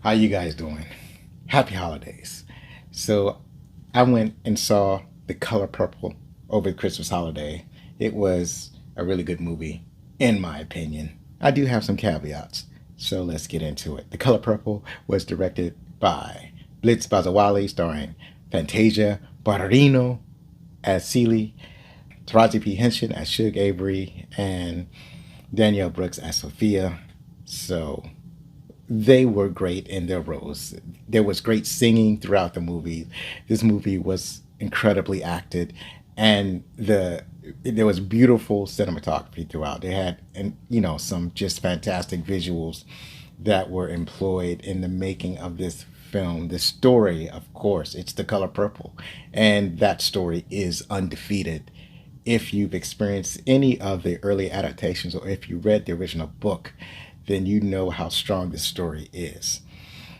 How you guys doing? Happy holidays. So I went and saw The Color Purple over the Christmas holiday. It was a really good movie, in my opinion. I do have some caveats, so let's get into it. The Color Purple was directed by Blitz Bazawali, starring Fantasia Barrino as Celie, Taraji P. Henson as Suge Avery, and Danielle Brooks as Sophia. So they were great in their roles. There was great singing throughout the movie. This movie was incredibly acted, and there was beautiful cinematography throughout. They had and some just fantastic visuals that were employed in the making of this film. The story, of course, it's The Color Purple, and that story is undefeated. If you've experienced any of the early adaptations or if you read the original book, then you know how strong this story is.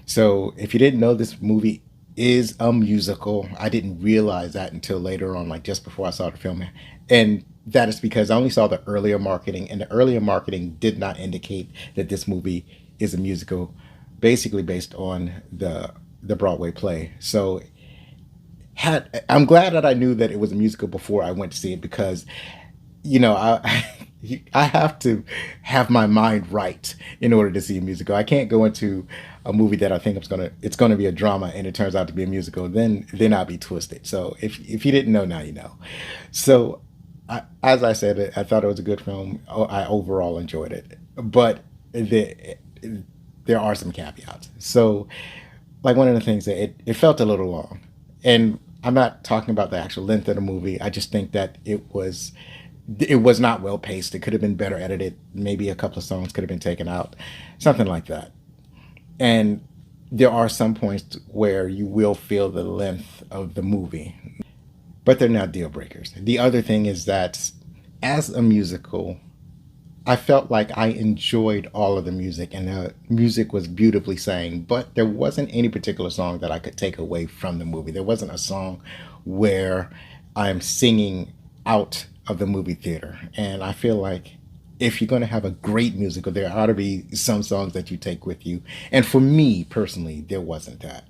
So if you didn't know, this movie is a musical. I didn't realize that until later on, like just before I saw the film. And that is because I only saw the earlier marketing, and the earlier marketing did not indicate that this movie is a musical, basically based on the Broadway play. So I'm glad that I knew that it was a musical before I went to see it, because I I have to have my mind right in order to see a musical. I can't go into a movie that I think it's gonna be a drama and it turns out to be a musical. Then I'll be twisted. So if you didn't know, now you know. So as I said, I thought it was a good film. I overall enjoyed it, but there are some caveats. So like one of the things that it felt a little long, and I'm not talking about the actual length of the movie. I just think that it was not well paced. It could have been better edited. Maybe a couple of songs could have been taken out, something like that. And there are some points where you will feel the length of the movie, but they're not deal breakers. The other thing is that as a musical, I felt like I enjoyed all of the music, and the music was beautifully sang, but there wasn't any particular song that I could take away from the movie. There wasn't a song where I'm singing out of the movie theater. And I feel like if you're going to have a great musical, there ought to be some songs that you take with you. And for me personally, there wasn't that.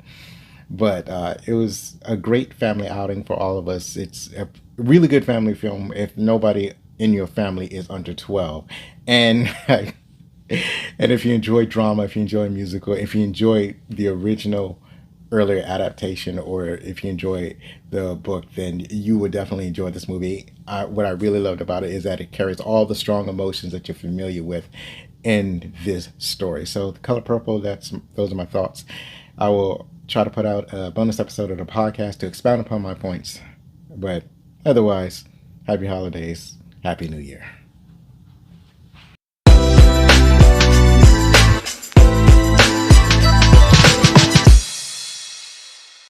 But it was a great family outing for all of us. It's a really good family film if nobody in your family is under 12. And and if you enjoy drama, if you enjoy musical, if you enjoy the original earlier adaptation, or if you enjoy the book, then you would definitely enjoy this movie. What I really loved about it is that it carries all the strong emotions that you're familiar with in this story. So, The Color Purple, those are my thoughts. I will try to put out a bonus episode of the podcast to expound upon my points. But otherwise, happy holidays, happy new year.